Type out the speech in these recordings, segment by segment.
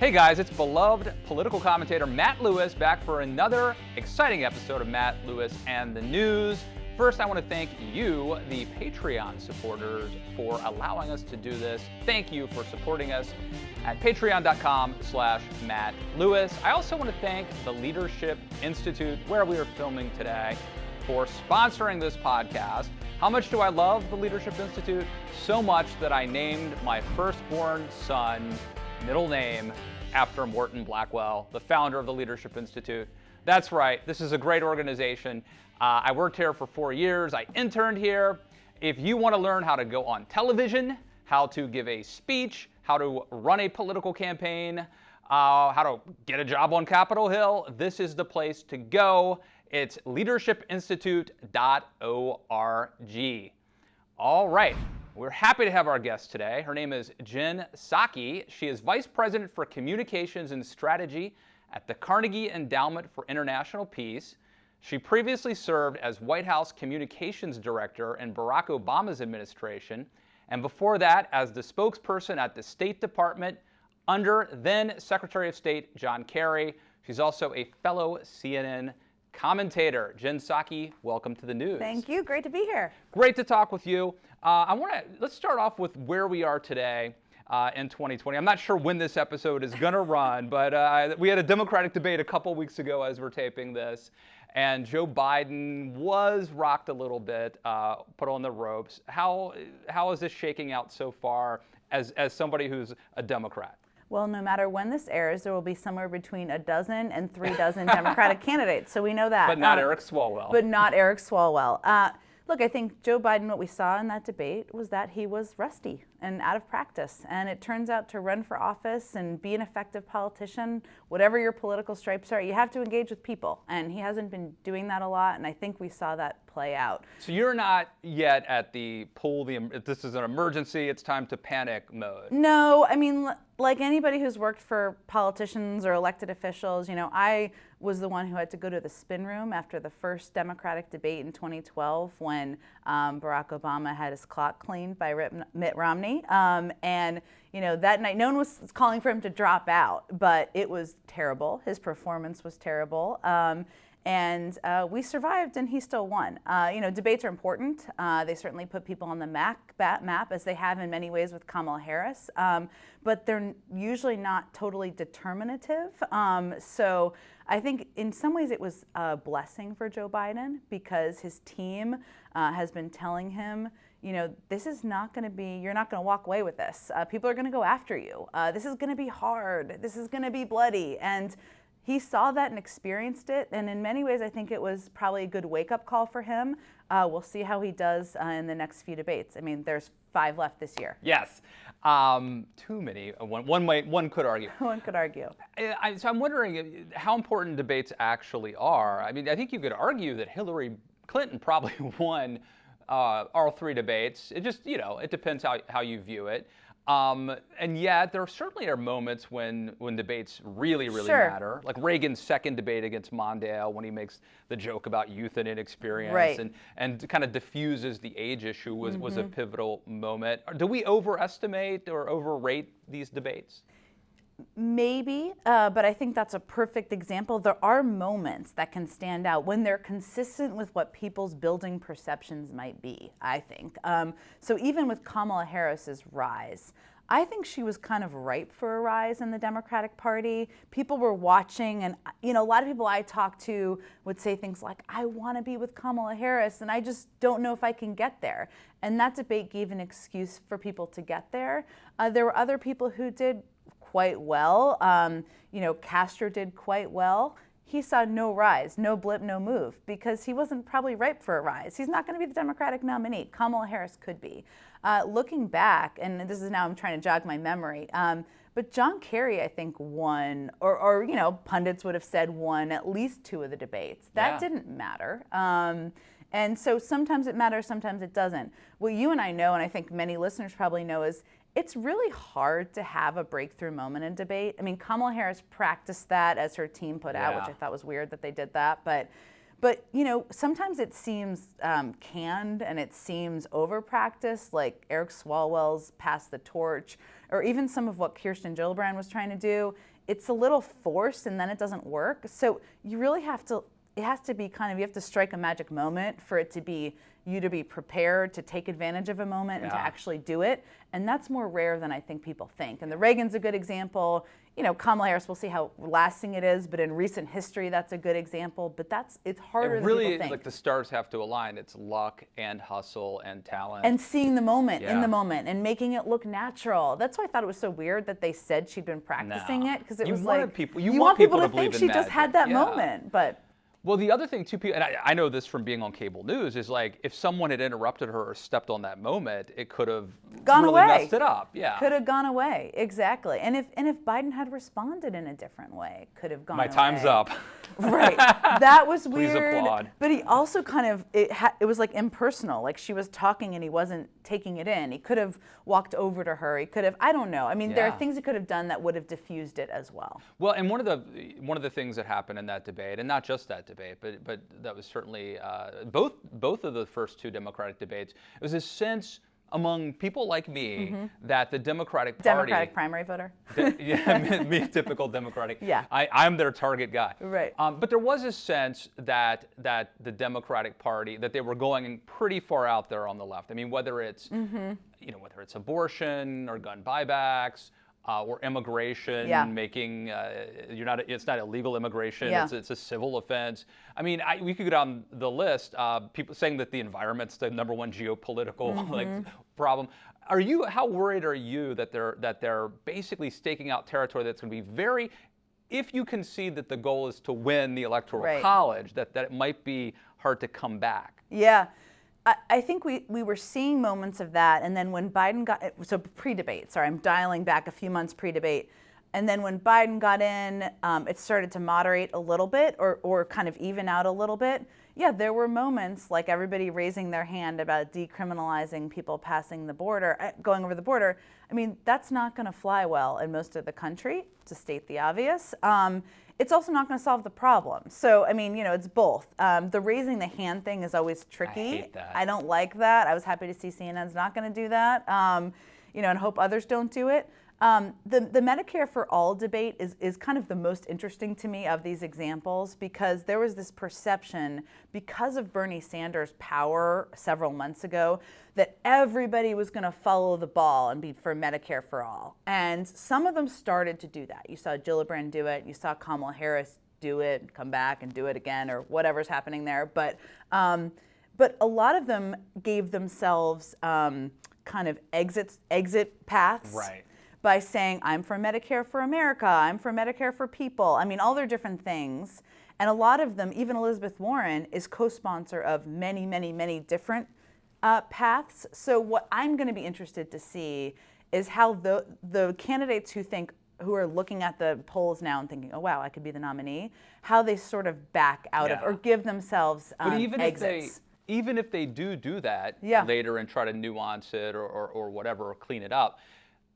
Hey guys, it's beloved political commentator Matt Lewis back for another exciting episode of Matt Lewis and the News. First, I want to thank you, the Patreon supporters, for allowing us to do this. Thank you for supporting us at patreon.com/Matt Lewis. I also want to thank the Leadership Institute, where we are filming today, for sponsoring this podcast. How much do I love the Leadership Institute? So much that I named my firstborn son, middle name, after Morton Blackwell, the founder of the Leadership Institute. That's right, this is a great organization. I worked here for 4 years. I interned here. If you want to learn how to go on television, how to give a speech, how to run a political campaign, how to get a job on Capitol Hill, this is the place to go. It's leadershipinstitute.org. All right. We're happy to have our guest today. Her name is Jen Psaki. She is Vice President for Communications and Strategy at the Carnegie Endowment for International Peace. She previously served as White House Communications Director in Barack Obama's administration, and before that as the spokesperson at the State Department under then Secretary of State John Kerry. She's also a fellow CNN commentator. Jen Psaki, welcome to the news. Thank you. Great to be here. Great to talk with you. Let's start off with where we are today in 2020. I'm not sure when this episode is going to run, but we had a Democratic debate a couple weeks ago as we're taping this, and Joe Biden was rocked a little bit, put on the ropes. How is this shaking out so far as somebody who's a Democrat? Well, no matter when this airs, there will be somewhere between a dozen and 3 dozen Democratic candidates, so we know that. But not Eric Swalwell. But not Eric Swalwell. Look, I think Joe Biden, what we saw in that debate was that he was rusty and out of practice. And it turns out to run for office and be an effective politician, whatever your political stripes are, you have to engage with people. And he hasn't been doing that a lot, and I think we saw that play out. So you're not yet at the this is an emergency, it's time to panic mode. No, I mean, like anybody who's worked for politicians or elected officials, I was the one who had to go to the spin room after the first Democratic debate in 2012 when Barack Obama had his clock cleaned by Mitt Romney. And that night, no one was calling for him to drop out, but it was terrible. His performance was terrible. And we survived, and he still won. Debates are important. They certainly put people on the map, as they have in many ways with Kamala Harris, but they're usually not totally determinative. So I think in some ways it was a blessing for Joe Biden because his team has been telling him, this is not going to be, you're not going to walk away with this. People are going to go after you. This is going to be hard. This is going to be bloody. And he saw that and experienced it, and in many ways I think it was probably a good wake-up call for him. We'll see how he does in the next few debates. I mean, there's 5 left this year. Yes. Too many. One could argue. One could argue. So I'm wondering how important debates actually are. I mean, I think you could argue that Hillary Clinton probably won all 3 debates. It just, it depends how you view it. And yet, there certainly are moments when debates really Sure. matter. Like Reagan's second debate against Mondale, when he makes the joke about youth and inexperience, right. and kind of diffuses the age issue was a pivotal moment. Do we overestimate or overrate these debates? Maybe, but I think that's a perfect example. There are moments that can stand out when they're consistent with what people's building perceptions might be, I think. So even with Kamala Harris's rise, I think she was kind of ripe for a rise in the Democratic Party. People were watching, and a lot of people I talked to would say things like, I want to be with Kamala Harris, and I just don't know if I can get there. And that debate gave an excuse for people to get there. There were other people who did quite well. Castro did quite well. He saw no rise, no blip, no move, because he wasn't probably ripe for a rise. He's not going to be the Democratic nominee. Kamala Harris could be. Looking back, and this is now I'm trying to jog my memory, but John Kerry, I think, won, or pundits would have said won at least 2 of the debates. That didn't matter. And so sometimes it matters, sometimes it doesn't. What you and I know, and I think many listeners probably know, is it's really hard to have a breakthrough moment in debate. I mean, Kamala Harris practiced that as her team put out, which I thought was weird that they did that. But But, sometimes it seems canned and it seems over-practiced, like Eric Swalwell's Pass the Torch, or even some of what Kirsten Gillibrand was trying to do. It's a little forced and then it doesn't work. So you really have to, it has to be you have to strike a magic moment for it to be, you to be prepared to take advantage of a moment and to actually do it. And that's more rare than I think people think. And the Reagan's a good example. Kamala Harris, we'll see how lasting it is, but in recent history, that's a good example. But it's harder than people think. Like the stars have to align. It's luck and hustle and talent. And seeing the moment in the moment and making it look natural. That's why I thought it was so weird that they said she'd been practicing it, because it was like, you want people to think she just had that moment. But well, the other thing too, and I know this from being on cable news, is like if someone had interrupted her or stepped on that moment, it could have gone really away. Messed it up. Yeah, could have gone away, exactly. And if Biden had responded in a different way, could have gone away. My time's up. Right, that was weird. Please applaud. But he also it was like impersonal. Like she was talking and he wasn't taking it in. He could have walked over to her. He could have, I don't know. I mean, there are things he could have done that would have diffused it as well. Well, and one of the things that happened in that debate, and not just that debate, but that was certainly both of the first two Democratic debates, it was a sense among people like me that the Democratic Party... Democratic primary voter? Me, a typical Democratic. Yeah. I'm their target guy. Right. But there was a sense that the Democratic Party, that they were going pretty far out there on the left. I mean, whether it's, whether it's abortion or gun buybacks, or immigration, making it's not illegal immigration. It's a civil offense. I mean, we could go down the list. People saying that the environment's the number one geopolitical problem. How worried are you that they're basically staking out territory that's going to be very, if you concede that the goal is to win the Electoral College, that it might be hard to come back? Yeah. I think we were seeing moments of that, and then when Biden so pre-debate, sorry, I'm dialing back a few months pre-debate, and then when Biden got in, it started to moderate a little bit or kind of even out a little bit. Yeah, there were moments like everybody raising their hand about decriminalizing people passing the border, going over the border. I mean, that's not going to fly well in most of the country, to state the obvious. It's also not going to solve the problem. So, I mean, it's both. The raising the hand thing is always tricky. I hate that. I don't like that. I was happy to see CNN's not going to do that, and hope others don't do it. The Medicare for All debate is kind of the most interesting to me of these examples, because there was this perception, because of Bernie Sanders' power several months ago, that everybody was going to follow the ball and be for Medicare for All. And some of them started to do that. You saw Gillibrand do it. You saw Kamala Harris do it, come back and do it again, or whatever's happening there. But a lot of them gave themselves kind of exit paths. Right. By saying, I'm for Medicare for America, I'm for Medicare for people. I mean, all their different things. And a lot of them, even Elizabeth Warren, is co-sponsor of many, many, many different paths. So what I'm going to be interested to see is how the candidates who are looking at the polls now and thinking, oh, wow, I could be the nominee, how they sort of back out of or give themselves exits. Even if they do that later and try to nuance it or whatever, or clean it up,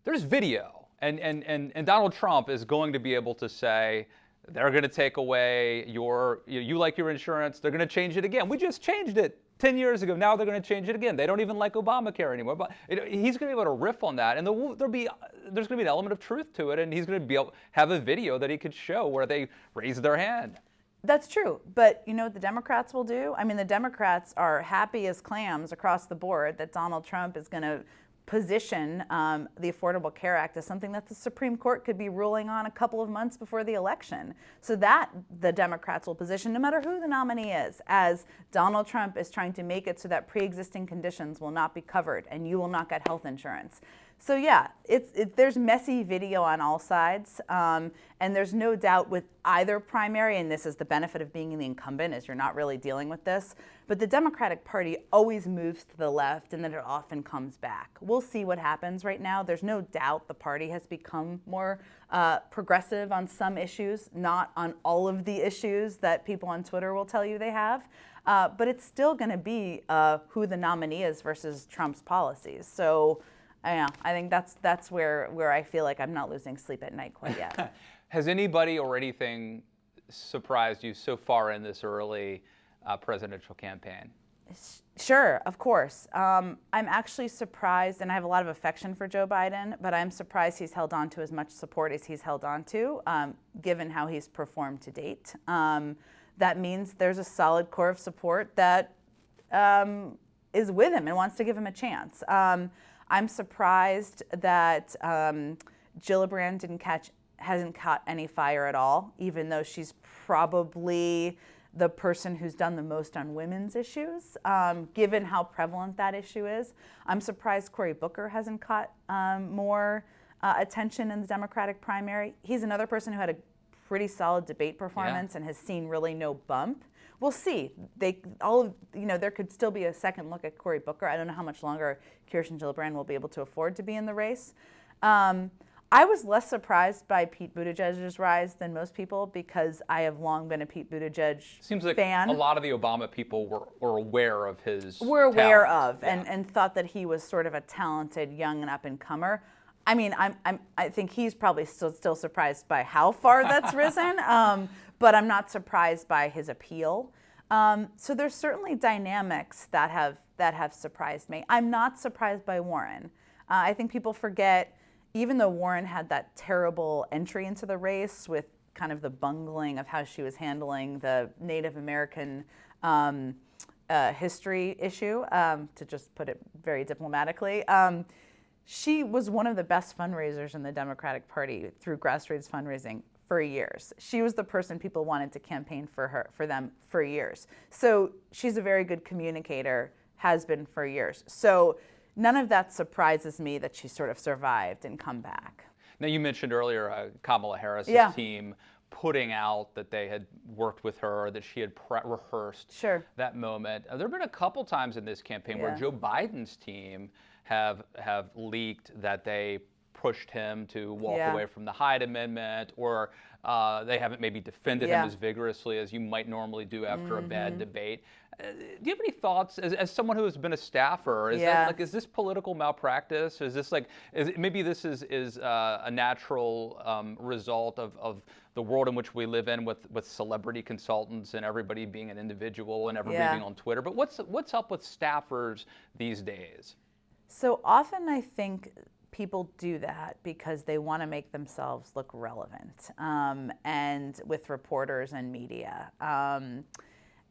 there's video, and Donald Trump is going to be able to say, they're going to take away you like your insurance, they're going to change it again. We just changed it 10 years ago. Now they're going to change it again. They don't even like Obamacare anymore. But he's going to be able to riff on that, and there's going to be an element of truth to it, and he's going to be able to have a video that he could show where they raise their hand. That's true. But you know what the Democrats will do? I mean, the Democrats are happy as clams across the board that Donald Trump is going to position the Affordable Care Act as something that the Supreme Court could be ruling on a couple of months before the election. So that the Democrats will position, no matter who the nominee is, as Donald Trump is trying to make it so that pre-existing conditions will not be covered and you will not get health insurance. So yeah, there's messy video on all sides, and there's no doubt with either primary, and this is the benefit of being the incumbent, is you're not really dealing with this, but the Democratic Party always moves to the left and then it often comes back. We'll see what happens right now. There's no doubt the party has become more progressive on some issues, not on all of the issues that people on Twitter will tell you they have, but it's still going to be who the nominee is versus Trump's policies. So I think that's where I feel like I'm not losing sleep at night quite yet. Has anybody or anything surprised you so far in this early presidential campaign? Sure, of course. I'm actually surprised, and I have a lot of affection for Joe Biden, but I'm surprised he's held on to as much support as he's held on to, given how he's performed to date. That means there's a solid core of support that is with him and wants to give him a chance. I'm surprised that Gillibrand hasn't caught any fire at all, even though she's probably the person who's done the most on women's issues, given how prevalent that issue is. I'm surprised Cory Booker hasn't caught more attention in the Democratic primary. He's another person who had a pretty solid debate performance and has seen really no bump. We'll see. There could still be a second look at Cory Booker. I don't know how much longer Kirsten Gillibrand will be able to afford to be in the race. I was less surprised by Pete Buttigieg's rise than most people because I have long been a Pete Buttigieg Seems like fan. A lot of the Obama people were aware of his and thought that he was sort of a talented young and up-and-comer. I mean, I think he's probably still surprised by how far that's risen, but I'm not surprised by his appeal. So there's certainly dynamics that have surprised me. I'm not surprised by Warren. I think people forget, even though Warren had that terrible entry into the race with kind of the bungling of how she was handling the Native American history issue, to just put it very diplomatically, she was one of the best fundraisers in the Democratic Party through grassroots fundraising for years. She was the person people wanted to campaign for them for years. So she's a very good communicator, has been for years. So none of that surprises me that she sort of survived and come back. Now, you mentioned earlier Kamala Harris's team putting out that they had worked with her, that she had rehearsed that moment. There have been a couple times in this campaign where Joe Biden's team have leaked that they pushed him to walk away from the Hyde Amendment, or they haven't maybe defended him as vigorously as you might normally do after a bad debate. Do you have any thoughts, as someone who has been a staffer, is this political malpractice? Is this maybe this is a natural result of the world in which we live in with celebrity consultants and everybody being an individual and everybody being on Twitter? But what's up with staffers these days? So often I think people do that because they want to make themselves look relevant, and with reporters and media. I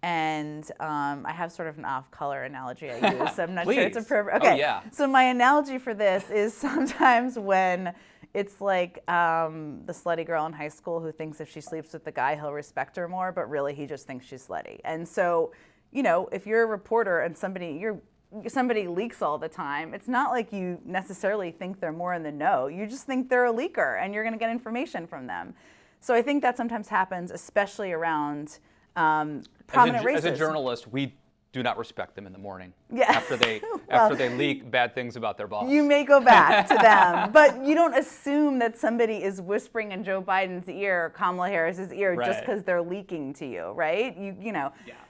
have sort of an off-color analogy I use, so I'm not sure it's appropriate. Okay, So my analogy for this is sometimes when it's like the slutty girl in high school who thinks if she sleeps with the guy, he'll respect her more, but really he just thinks she's slutty. And so, if you're a reporter and somebody leaks all the time, it's not like you necessarily think they're more in the know. You just think they're a leaker and you're going to get information from them. So I think that sometimes happens, especially around prominent races. As a journalist, we do not respect them in the morning after they leak bad things about their boss. You may go back to them, but you don't assume that somebody is whispering in Joe Biden's ear or Kamala Harris's ear just because they're leaking to you, right?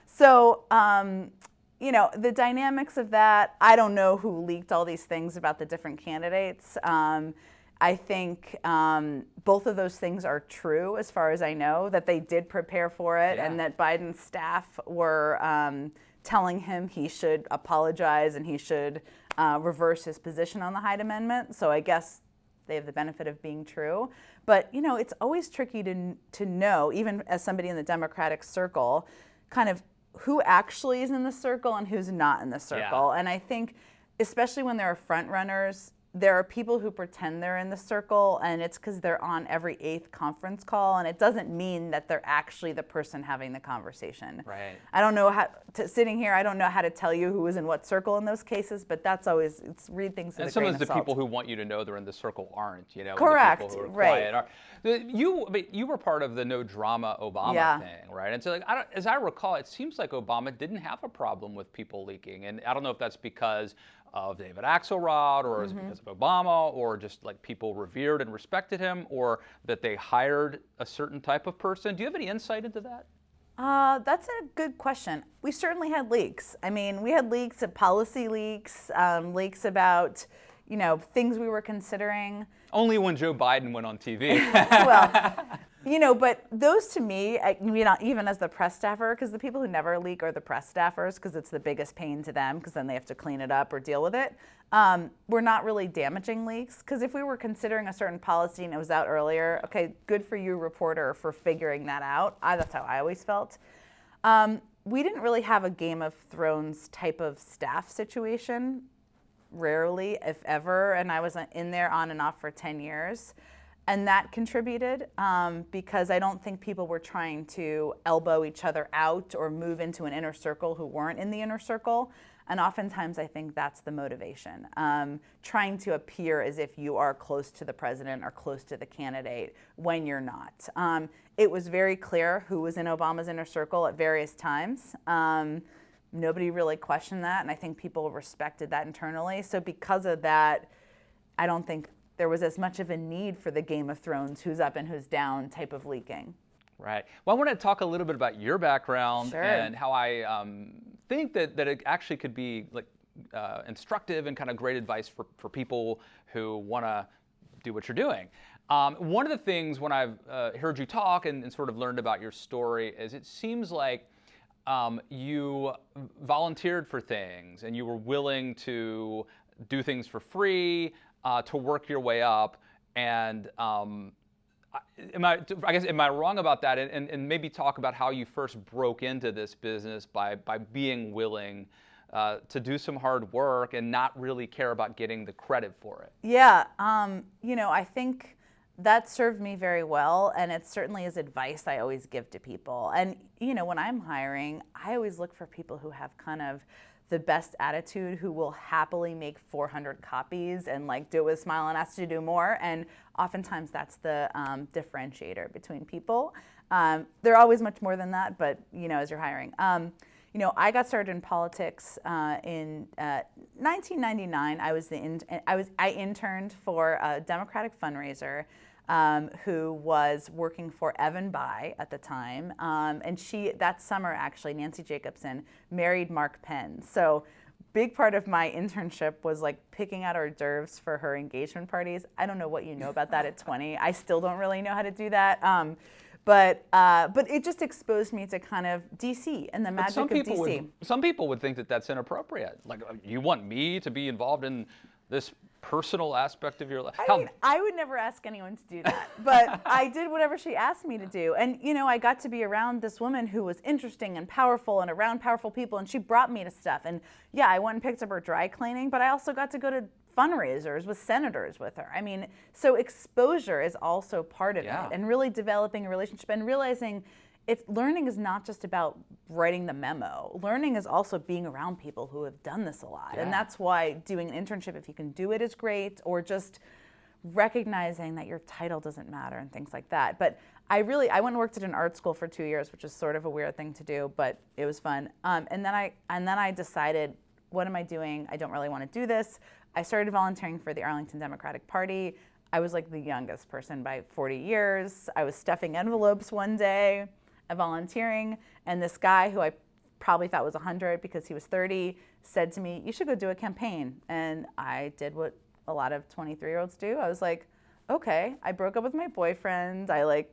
So the dynamics of that, I don't know who leaked all these things about the different candidates. I think both of those things are true as far as I know, that they did prepare for it and that Biden's staff were telling him he should apologize and he should reverse his position on the Hyde Amendment. So I guess they have the benefit of being true. But, it's always tricky to know, even as somebody in the Democratic circle, kind of who actually is in the circle and who's not in the circle. And I think, especially when there are front runners, there are people who pretend they're in the circle, and it's because they're on every 8th conference call, and it doesn't mean that they're actually the person having the conversation. Right. I don't know sitting here, I don't know how to tell you who was in what circle in those cases, but that's always, read things with a grain of salt. And sometimes the people who want you to know they're in the circle aren't, Correct, the people who are quiet are. You were part of the no drama Obama thing, right? And so, as I recall, it seems like Obama didn't have a problem with people leaking, and I don't know if that's because of David Axelrod, or is it because of Obama, or just like people revered and respected him, or that they hired a certain type of person? Do you have any insight into that? That's a good question. We certainly had leaks. I mean, we had leaks, policy leaks, leaks about, things we were considering. Only when Joe Biden went on TV. Well, But those to me, even as the press staffer, because the people who never leak are the press staffers, because it's the biggest pain to them, because then they have to clean it up or deal with it. We're not really damaging leaks, because if we were considering a certain policy and it was out earlier, okay, good for you, reporter, for figuring that out. That's how I always felt. We didn't really have a Game of Thrones type of staff situation, rarely, if ever, and I was in there on and off for 10 years. And that contributed because I don't think people were trying to elbow each other out or move into an inner circle who weren't in the inner circle. And oftentimes I think that's the motivation, trying to appear as if you are close to the president or close to the candidate when you're not. It was very clear who was in Obama's inner circle at various times. Nobody really questioned that, and I think people respected that internally. So because of that, I don't think there was as much of a need for the Game of Thrones, who's up and who's down type of leaking. Right. Well, I want to talk a little bit about your background. Sure. And how I think that it actually could be like instructive and kind of great advice for people who want to do what you're doing. One of the things when I've heard you talk and sort of learned about your story is it seems like you volunteered for things and you were willing to do things for free, to work your way up. And am I wrong about that? And maybe talk about how you first broke into this business by being willing to do some hard work and not really care about getting the credit for it. Yeah, I think that served me very well, and it certainly is advice I always give to people. And when I'm hiring, I always look for people who have kind of the best attitude, who will happily make 400 copies and do it with a smile and ask you to do more. And oftentimes that's the differentiator between people. They're always much more than that, but as you're hiring. I got started in politics in 1999. I interned for a Democratic fundraiser who was working for Evan Bayh at the time. And that summer, actually, Nancy Jacobson married Mark Penn. So big part of my internship was picking out hors d'oeuvres for her engagement parties. I don't know what you know about that at 20. I still don't really know how to do that. But it just exposed me to kind of DC and the magic of DC. Some people would think that that's inappropriate. Like, you want me to be involved in this personal aspect of your life? I would never ask anyone to do that, but I did whatever she asked me to do. And, I got to be around this woman who was interesting and powerful and around powerful people, and she brought me to stuff. And yeah, I went and picked up her dry cleaning, but I also got to go to fundraisers with senators with her. So exposure is also part of it, and really developing a relationship and realizing learning is not just about writing the memo. Learning is also being around people who have done this a lot. Yeah. And that's why doing an internship, if you can do it, is great, or just recognizing that your title doesn't matter and things like that. But I went and worked at an art school for 2 years, which is sort of a weird thing to do, but it was fun. And then I decided, what am I doing? I don't really want to do this. I started volunteering for the Arlington Democratic Party. I was the youngest person by 40 years. I was stuffing envelopes one day, volunteering, and this guy who I probably thought was 100 because he was 30 said to me, "You should go do a campaign." And I did what a lot of 23-year-olds do. I was like, okay. I broke up with my boyfriend. I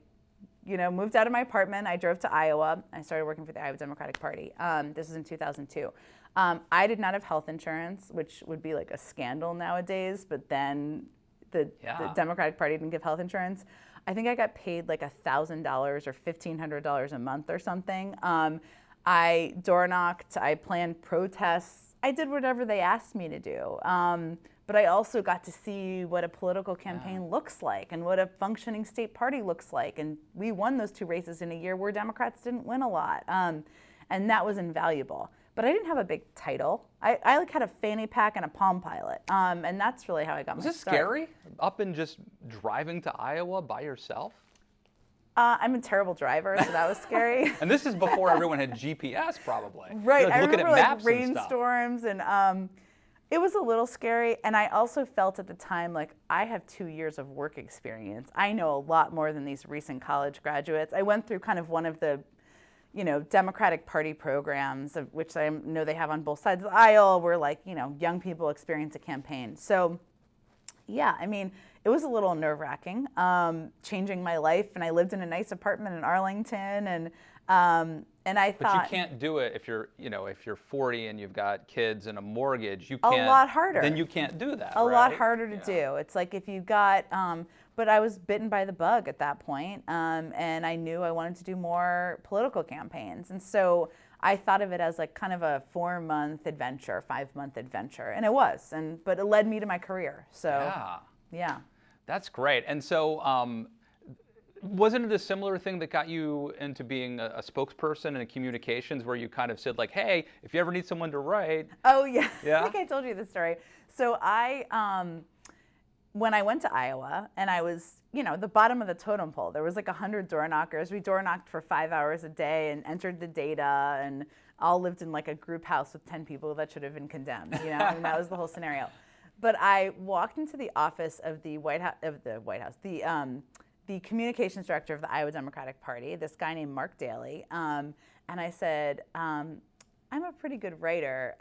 moved out of my apartment. I drove to Iowa. I started working for the Iowa Democratic Party. This was in 2002. I did not have health insurance, which would be a scandal nowadays, but then the Democratic Party didn't give health insurance. I think I got paid $1,000 or $1,500 a month or something. I door knocked, I planned protests. I did whatever they asked me to do. But I also got to see what a political campaign looks like and what a functioning state party looks like. And we won those 2 races in a year where Democrats didn't win a lot. And that was invaluable. But I didn't have a big title. I had a fanny pack and a Palm Pilot. And that's really how I got my start. Was this scary? Up and just driving to Iowa by yourself? I'm a terrible driver, so that was scary. And this is before everyone had GPS, probably. Right. I remember rainstorms and it was a little scary. And I also felt at the time I have 2 years of work experience. I know a lot more than these recent college graduates. I went through kind of one of the Democratic Party programs, of which I know they have on both sides of the aisle, where young people experience a campaign. So yeah, it was a little nerve-wracking, changing my life. And I lived in a nice apartment in Arlington, and I thought. But you can't do it if you're, if you're 40 and you've got kids and a mortgage. You can't. A lot harder. Then you can't do that. A right? lot harder to do. It's like if you got. But I was bitten by the bug at that point, and I knew I wanted to do more political campaigns, and so I thought of it as like kind of a 4-month adventure, 5-month adventure, and it was. But it led me to my career. So yeah. That's great. And so, wasn't it a similar thing that got you into being a spokesperson in communications, where you kind of said like, hey, if you ever need someone to write? Oh yeah. Yeah. I think I told you the story. So when I went to Iowa, and I was, the bottom of the totem pole, there was like 100 door knockers. We door knocked for 5 hours a day and entered the data, and all lived in like a group house with 10 people that should have been condemned. I mean, that was the whole scenario. But I walked into the office of the the communications director of the Iowa Democratic Party, this guy named Mark Daly, and I said, I'm a pretty good writer.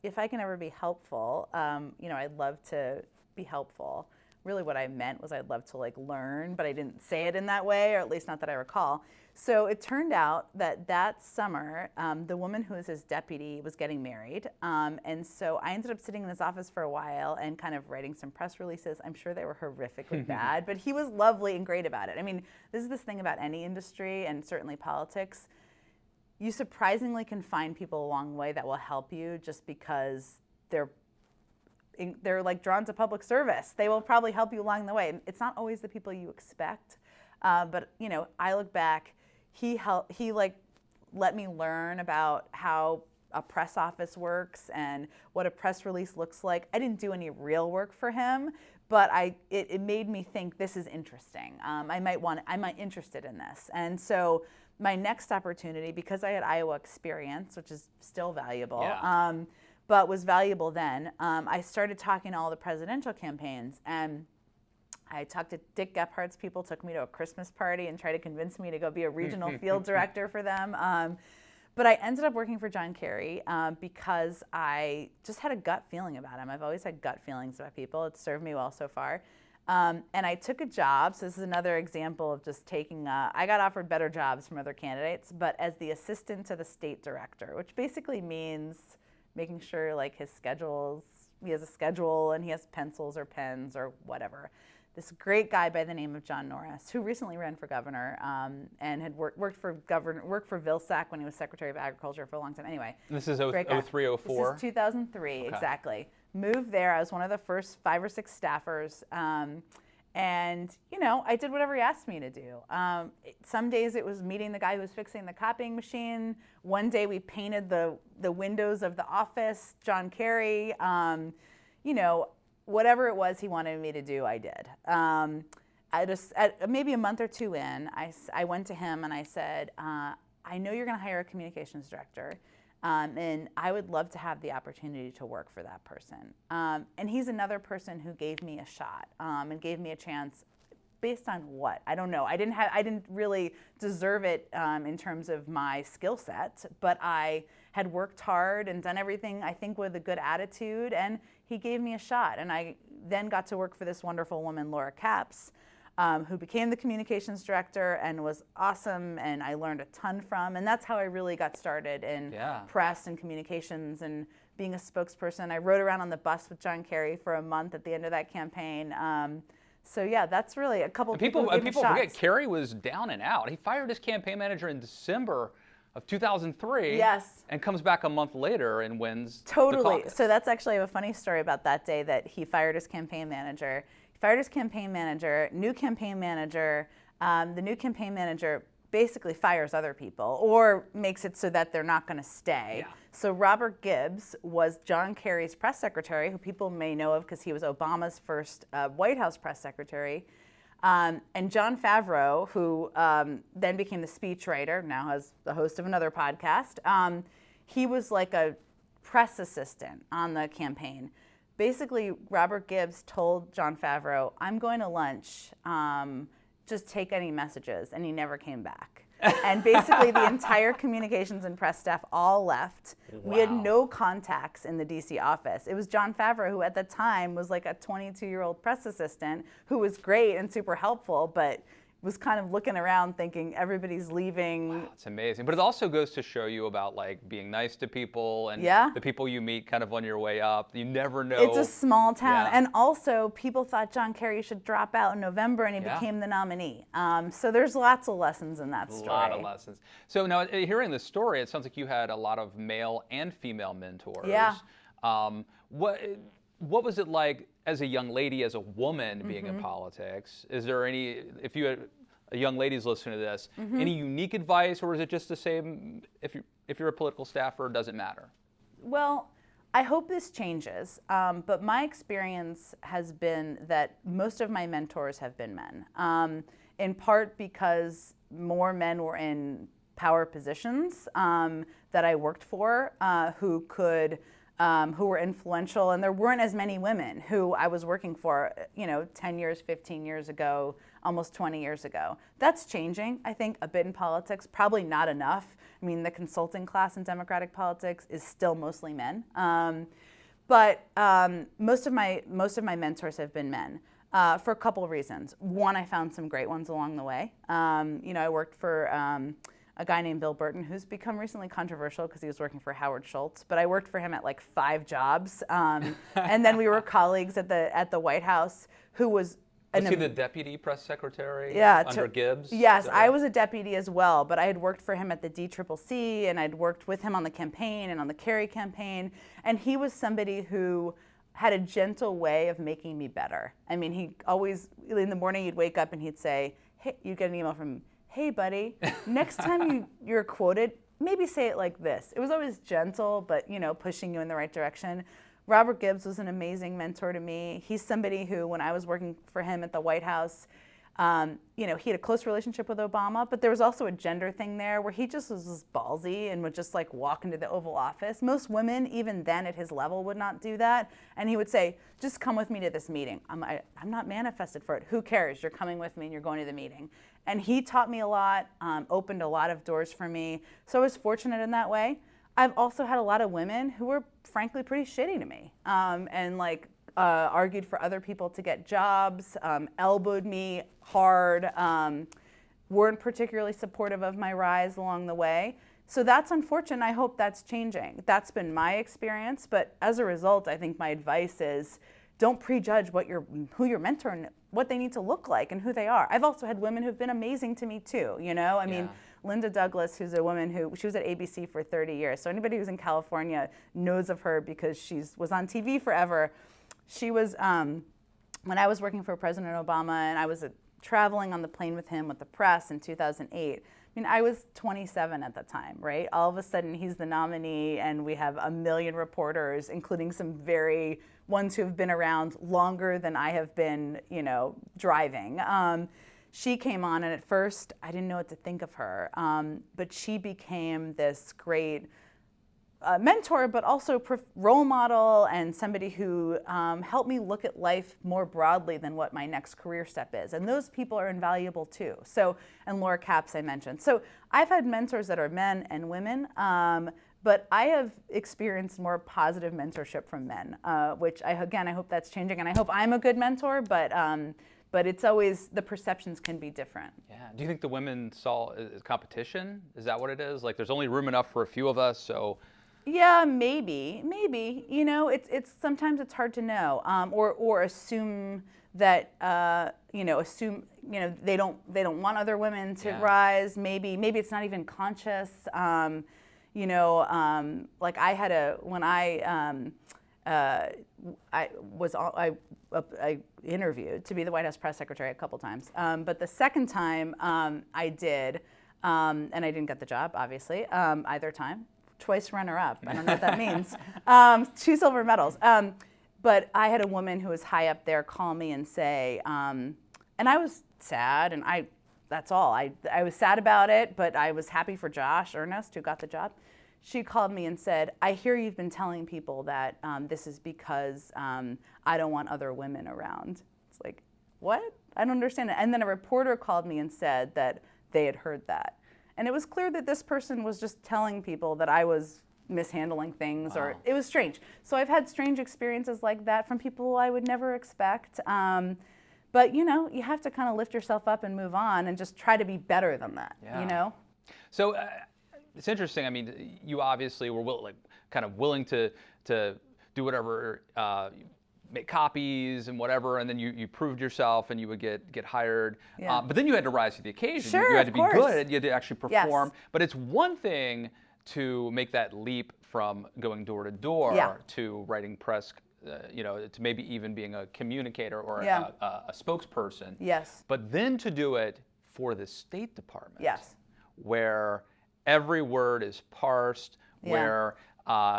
If I can ever be helpful, I'd love to be helpful. Really what I meant was I'd love to like learn, but I didn't say it in that way, or at least not that I recall. So it turned out that summer, the woman who was his deputy was getting married. And so I ended up sitting in his office for a while and kind of writing some press releases. I'm sure they were horrifically bad, but he was lovely and great about it. I mean, this is this thing about any industry, and certainly politics. You surprisingly can find people along the way that will help you just because they're like drawn to public service. They will probably help you along the way. It's not always the people you expect, but I look back. He like let me learn about how a press office works and what a press release looks like. I didn't do any real work for him, but it made me think this is interesting. I'm interested in this, and so my next opportunity, because I had Iowa experience, which is still valuable. But was valuable then. I started talking to all the presidential campaigns, and I talked to Dick Gephardt's people, took me to a Christmas party and tried to convince me to go be a regional field director for them. But I ended up working for John Kerry because I just had a gut feeling about him. I've always had gut feelings about people. It's served me well so far. And I took a job, so this is another example of just taking, I got offered better jobs from other candidates, but as the assistant to the state director, which basically means making sure like he has a schedule and he has pencils or pens or whatever. This great guy by the name of John Norris, who recently ran for governor and had worked for Vilsack when he was Secretary of Agriculture for a long time. Anyway, this is 03, 04? This is 2003, okay. Exactly. Moved there. I was one of the first 5 or 6 staffers. And, I did whatever he asked me to do. Some days it was meeting the guy who was fixing the copying machine. One day we painted the windows of the office, John Kerry. Whatever it was he wanted me to do, I did. Maybe a month or 2 in, I went to him and I said, I know you're going to hire a communications director. And I would love to have the opportunity to work for that person. And he's another person who gave me a shot and gave me a chance based on what? I don't know. I didn't really deserve it in terms of my skill set, but I had worked hard and done everything, I think, with a good attitude, and he gave me a shot. And I then got to work for this wonderful woman, Laura Capps, who became the communications director and was awesome, and I learned a ton from. And that's how I really got started in press and communications and being a spokesperson. I rode around on the bus with John Kerry for a month at the end of that campaign. So yeah, that's really a couple of people forget Kerry was down and out. He fired his campaign manager in December of 2003. Yes. And comes back a month later and wins. Totally. The caucus. So that's actually a funny story about that day that he fired his campaign manager. New campaign manager. The new campaign manager basically fires other people or makes it so that they're not going to stay. Yeah. So Robert Gibbs was John Kerry's press secretary, who people may know of because he was Obama's first White House press secretary. And Jon Favreau, who then became the speechwriter, now has the host of another podcast, he was like a press assistant on the campaign. Basically, Robert Gibbs told Jon Favreau, I'm going to lunch, just take any messages, and he never came back. And basically the entire communications and press staff all left. Wow. We had no contacts in the DC office. It was John Favreau, who at the time was like a 22-year-old press assistant who was great and super helpful, but was kind of looking around thinking everybody's leaving. Wow, it's amazing. But it also goes to show you about like being nice to people and the people you meet kind of on your way up. You never know. It's a small town. Yeah. And also people thought John Kerry should drop out in November and he became the nominee. So there's lots of lessons in that story. A lot of lessons. So now hearing this story, it sounds like you had a lot of male and female mentors. Yeah. What was it like as a young lady, as a woman being in politics? Is there any, if you had a young lady's listening to this, any unique advice, or is it just the same if you're a political staffer, it doesn't matter? Well, I hope this changes, but my experience has been that most of my mentors have been men, in part because more men were in power positions that I worked for who were influential, and there weren't as many women who I was working for, 10 years, 15 years ago, almost 20 years ago. That's changing, I think, a bit in politics, probably not enough. I mean, the consulting class in Democratic politics is still mostly men. But most of my mentors have been men for a couple of reasons. One, I found some great ones along the way. I worked for a guy named Bill Burton, who's become recently controversial because he was working for Howard Schultz. But I worked for him at like 5 jobs, and then we were colleagues at the White House. Who was he the deputy press secretary under Gibbs? Yes, I was a deputy as well, but I had worked for him at the DCCC, and I'd worked with him on the campaign and on the Kerry campaign. And he was somebody who had a gentle way of making me better. I mean, he always, in the morning, he'd wake up and he'd say, hey, you'd get an email from him, hey, buddy, next time you're quoted, maybe say it like this. It was always gentle, but, pushing you in the right direction. Robert Gibbs was an amazing mentor to me. He's somebody who, when I was working for him at the White House, he had a close relationship with Obama, but there was also a gender thing there where he just was ballsy and would just like walk into the Oval Office. Most women, even then at his level, would not do that. And he would say, just come with me to this meeting. I'm not manifested for it. Who cares? You're coming with me and you're going to the meeting. And he taught me a lot, opened a lot of doors for me. So I was fortunate in that way. I've also had a lot of women who were frankly pretty shitty to me and argued for other people to get jobs, elbowed me hard, weren't particularly supportive of my rise along the way. So that's unfortunate. I hope that's changing. That's been my experience. But as a result, I think my advice is don't prejudge who your mentor and what they need to look like and who they are. I've also had women who've been amazing to me too. I mean, Linda Douglas, who's a woman she was at ABC for 30 years. So anybody who's in California knows of her because she was on TV forever. She was, when I was working for President Obama and I was traveling on the plane with him with the press in 2008, I mean, I was 27 at the time, right? All of a sudden, he's the nominee, and we have 1 million reporters, including some very ones who have been around longer than I have been, driving. She came on, and at first, I didn't know what to think of her, but she became this great mentor, but also role model and somebody who helped me look at life more broadly than what my next career step is. And those people are invaluable too. So, and Laura Capps I mentioned. So I've had mentors that are men and women, but I have experienced more positive mentorship from men, which I hope that's changing. And I hope I'm a good mentor, but it's always, the perceptions can be different. Yeah. Do you think the women saw competition? Is that what it is? Like there's only room enough for a few of us, so. Yeah, maybe. It's sometimes it's hard to know, or assume that they don't want other women to rise. Maybe it's not even conscious. Like I had when I interviewed to be the White House press secretary a couple times, but the second time I did, and I didn't get the job, obviously, either time. Twice runner-up. I don't know what that means. 2 silver medals. But I had a woman who was high up there call me and say, and I was sad, and that's all. I was sad about it, but I was happy for Josh Earnest, who got the job. She called me and said, I hear you've been telling people that this is because I don't want other women around. It's like, what? I don't understand it. And then a reporter called me and said that they had heard that. And it was clear that this person was just telling people that I was mishandling things, or it was strange. So I've had strange experiences like that from people I would never expect. But you know, you have to kind of lift yourself up and move on and just try to be better than that, you know? So it's interesting. I mean, you obviously were kind of willing to do whatever, make copies and whatever, and then you proved yourself and you would get hired. But then you had to rise to the occasion. Sure, you had to be course. good. You had to actually perform. Yes. But it's one thing to make that leap from going door to door to writing press, to maybe even being a communicator or a spokesperson. Yes. But then to do it for the State Department. Yes. Where every word is parsed, where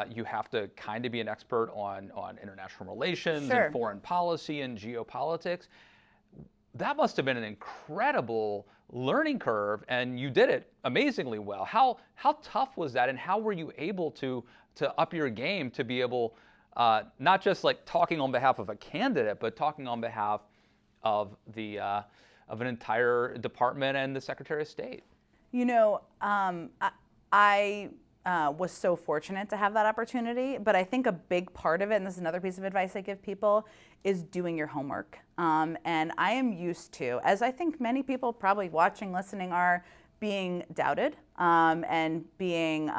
you have to kind of be an expert on international relations and foreign policy and geopolitics. That must have been an incredible learning curve, and you did it amazingly well. How tough was that, and how were you able to up your game to be able, not just like talking on behalf of a candidate, but talking on behalf of the of an entire department and the Secretary of State? You know, I was so fortunate to have that opportunity, but I think a big part of it, and this is another piece of advice I give people, is doing your homework. And I am used to, as I think many people probably watching, listening are, being doubted and being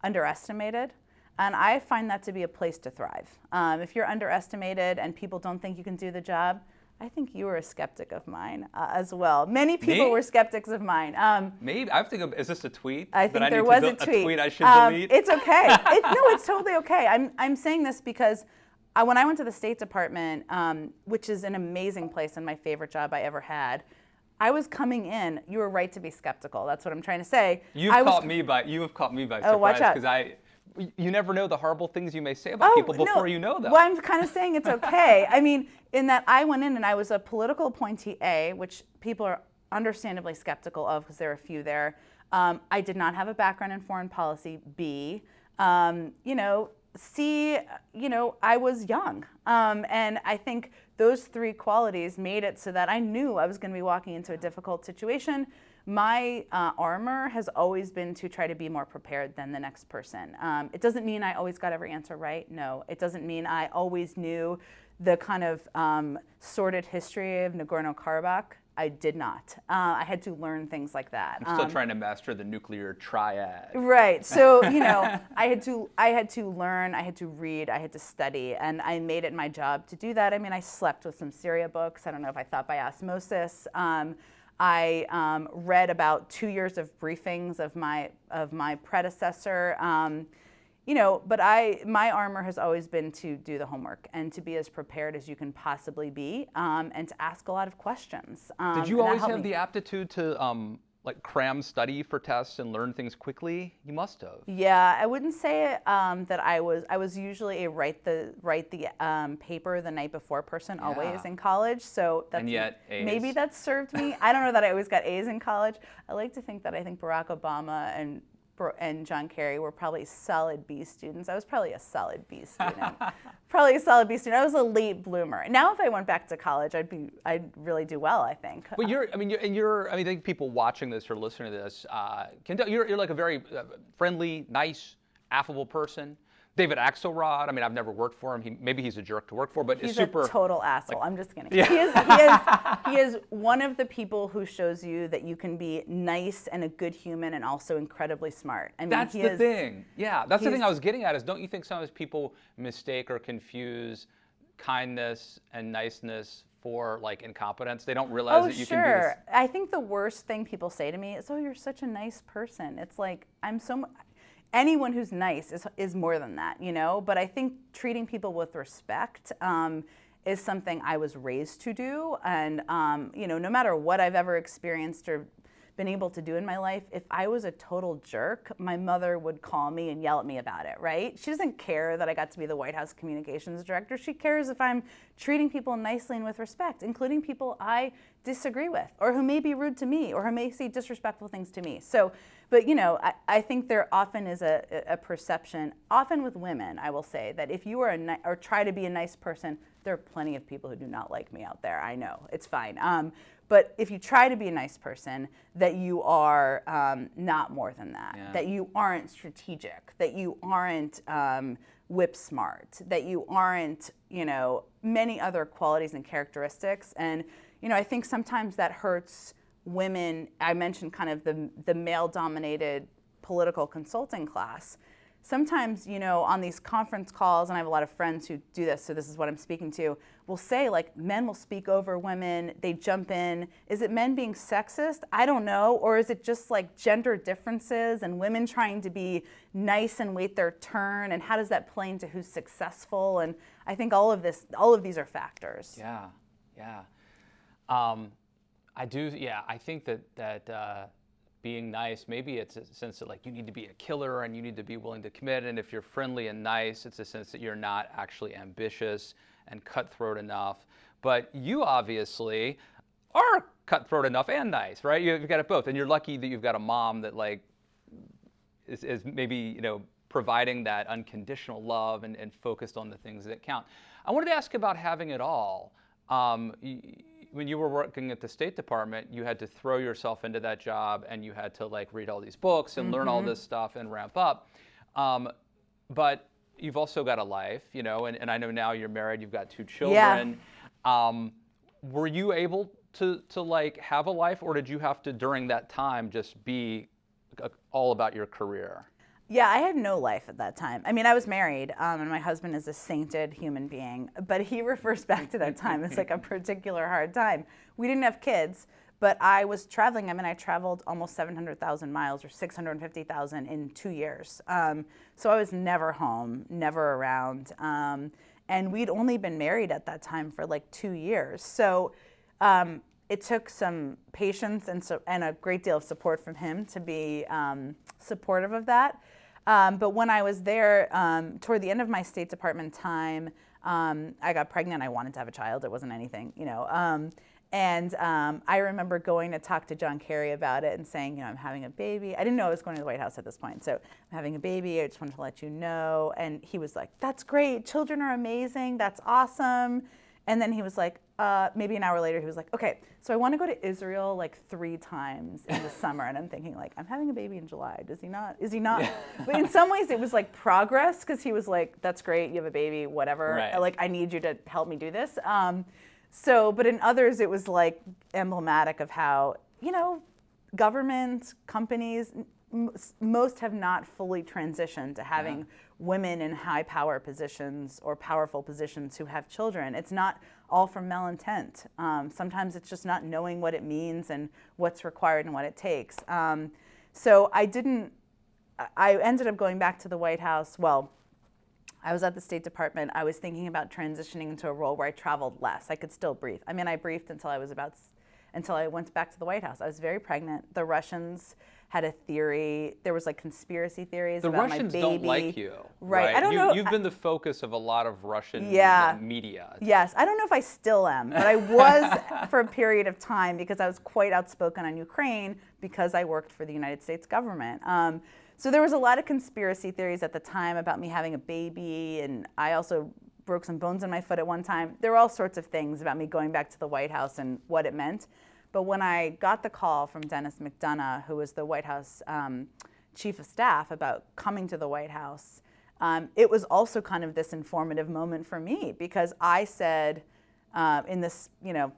underestimated. And I find that to be a place to thrive. If you're underestimated and people don't think you can do the job, I think you were a skeptic of mine as well. Many people were skeptics of mine. Maybe I have to go. Is this a tweet? I think there was a tweet. A tweet I should delete. It's okay. No, it's totally okay. I'm saying this because when I went to the State Department, which is an amazing place and my favorite job I ever had, I was coming in. You were right to be skeptical. That's what I'm trying to say. You have caught me by surprise, because you never know the horrible things you may say about people before you know them. Well, I'm kind of saying it's okay. I mean, in that I went in and I was a political appointee A, which people are understandably skeptical of because there are a few there. I did not have a background in foreign policy. B, C, I was young. And I think those three qualities made it so that I knew I was going to be walking into a difficult situation. My armor has always been to try to be more prepared than the next person. It doesn't mean I always got every answer right. No, it doesn't mean I always knew the kind of sordid history of Nagorno-Karabakh. I did not. I had to learn things like that. I'm still trying to master the nuclear triad. Right. So, I had to learn, I had to read, I had to study, and I made it my job to do that. I mean, I slept with some Syria books. I don't know if I thought by osmosis. I read about 2 years of briefings of my predecessor. But my armor has always been to do the homework and to be as prepared as you can possibly be, and to ask a lot of questions. Did you always have the aptitude to cram study for tests and learn things quickly? You must have. Yeah, I wouldn't say that I was usually a write the paper the night before person always in college. So that's, and yet A's. Maybe that served me. I don't know that I always got A's in college. I like to think that I think Barack Obama and John Kerry were probably solid B students. I was probably a solid B student. I was a late bloomer. Now, if I went back to college, I'd really do well, I think. But I think people watching this or listening to this can tell you're like a very friendly, nice, affable person. David Axelrod, I've never worked for him. Maybe he's a jerk to work for, but he's super. He's a total asshole. I'm just kidding. He is one of the people who shows you that you can be nice and a good human and also incredibly smart. That's the thing. Yeah, that's the thing I was getting at is, don't you think sometimes people mistake or confuse kindness and niceness for incompetence? They don't realize that you can do this. I think the worst thing people say to me is, "Oh, you're such a nice person." It's like, anyone who's nice is more than that, But I think treating people with respect is something I was raised to do. And, no matter what I've ever experienced or been able to do in my life, if I was a total jerk, my mother would call me and yell at me about it, right? She doesn't care that I got to be the White House communications director. She cares if I'm treating people nicely and with respect, including people I disagree with, or who may be rude to me, or who may say disrespectful things to me. So, but I think there often is a perception, often with women, I will say, that if you are or try to be a nice person, there are plenty of people who do not like me out there. I know, it's fine. But if you try to be a nice person, that you are not more than that, that you aren't strategic, that you aren't whip smart, that you aren't, many other qualities and characteristics. And, I think sometimes that hurts women. I mentioned kind of the male-dominated political consulting class. Sometimes, on these conference calls, and I have a lot of friends who do this, so this is what I'm speaking to, will say, like, men will speak over women, they jump in. Is it men being sexist? I don't know. Or is it just like gender differences and women trying to be nice and wait their turn? And how does that play into who's successful? And I think all of these are factors. Yeah. I do, I think that being nice, maybe it's a sense that like you need to be a killer and you need to be willing to commit. And if you're friendly and nice, it's a sense that you're not actually ambitious and cutthroat enough. But you obviously are cutthroat enough and nice, right? You've got it both. And you're lucky that you've got a mom that like is maybe, providing that unconditional love and focused on the things that count. I wanted to ask about having it all. When you were working at the State Department, you had to throw yourself into that job and you had to like read all these books and learn all this stuff and ramp up. But you've also got a life, and I know now you're married, you've got 2 children. Yeah. Were you able to like have a life, or did you have to during that time just be all about your career? Yeah, I had no life at that time. I mean, I was married, and my husband is a sainted human being, but he refers back to that time as like a particular hard time. We didn't have kids, but I was traveling. I mean, I traveled almost 700,000 miles or 650,000 in 2 years. So I was never home, never around. And we'd only been married at that time for like 2 years. So it took some patience and a great deal of support from him to be supportive of that. But when I was there, toward the end of my State Department time, I got pregnant. I wanted to have a child. It wasn't anything, And I remember going to talk to John Kerry about it and saying, I'm having a baby. I didn't know I was going to the White House at this point. So I'm having a baby. I just wanted to let you know. And he was like, that's great. Children are amazing. That's awesome. And then he was like, maybe an hour later, he was like, okay, so I want to go to Israel like 3 times in the summer. And I'm thinking like, I'm having a baby in July. Does he not? Is he not? But in some ways it was like progress, because he was like, that's great. You have a baby, whatever. Right. Like, I need you to help me do this. But in others, it was like emblematic of how, government, companies, most have not fully transitioned to having women in high power positions or powerful positions who have children. It's not all from malintent. Sometimes it's just not knowing what it means and what's required and what it takes. So I ended up going back to the White House. Well, I was at the State Department. I was thinking about transitioning into a role where I traveled less. I could still breathe. I mean, I breathed until I went back to the White House. I was very pregnant. The Russians had a theory. There was like conspiracy theories about my baby. The Russians don't like you. Right. I don't know. You've been the focus of a lot of Russian media. Yes. I don't know if I still am, but I was for a period of time, because I was quite outspoken on Ukraine because I worked for the United States government. So there was a lot of conspiracy theories at the time about me having a baby, and I also broke some bones in my foot at one time. There were all sorts of things about me going back to the White House and what it meant. But when I got the call from Dennis McDonough, who was the White House chief of staff, about coming to the White House, it was also kind of this informative moment for me, because I said in this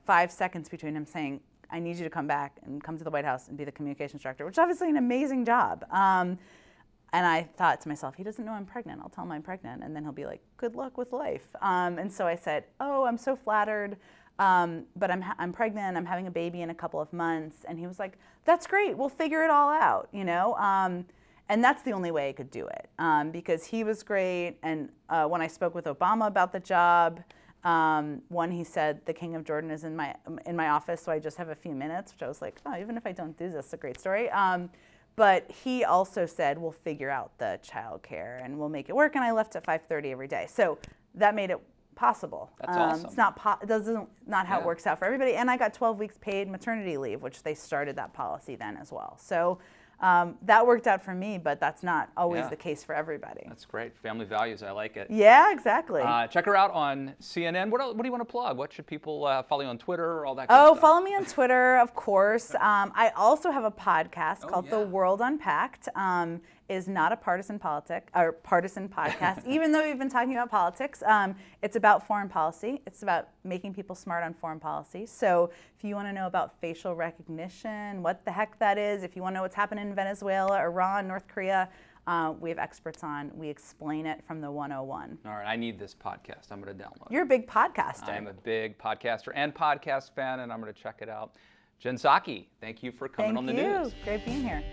5 seconds between him saying, I need you to come back and come to the White House and be the communications director, which is obviously an amazing job. And I thought to myself, he doesn't know I'm pregnant. I'll tell him I'm pregnant, and then he'll be like, good luck with life. And so I said, oh, I'm so flattered. But I'm pregnant, I'm having a baby in a couple of months. And he was like, that's great, we'll figure it all out, And that's the only way I could do it, because he was great. And when I spoke with Obama about the job, he said, the King of Jordan is in my office, so I just have a few minutes, which I was like, oh, even if I don't do this, it's a great story. But he also said, we'll figure out the childcare and we'll make it work. And I left at 5:30 every day. So that made it possible. That's awesome. It's not how it works out for everybody. And I got 12 weeks paid maternity leave, which they started that policy then as well. So That worked out for me, but that's not always Yeah. the case for everybody. That's great. Family values. I like it. Yeah, exactly. Check her out on CNN. What do you want to plug? What should people follow you on Twitter? All that good stuff. Follow me on Twitter, of course. I also have a podcast called The yeah. World Unpacked. Is not a partisan podcast, even though we've been talking about politics. It's about foreign policy. It's about making people smart on foreign policy. So if you want to know about facial recognition, what the heck that is, if you want to know what's happening in Venezuela, Iran, North Korea, we have experts on. We explain it from the 101. All right, I need this podcast. I'm going to download it. You're a big podcaster. I'm a big podcaster and podcast fan, and I'm going to check it out. Jen Psaki, thank you for coming on the news. Thank you. Great being here.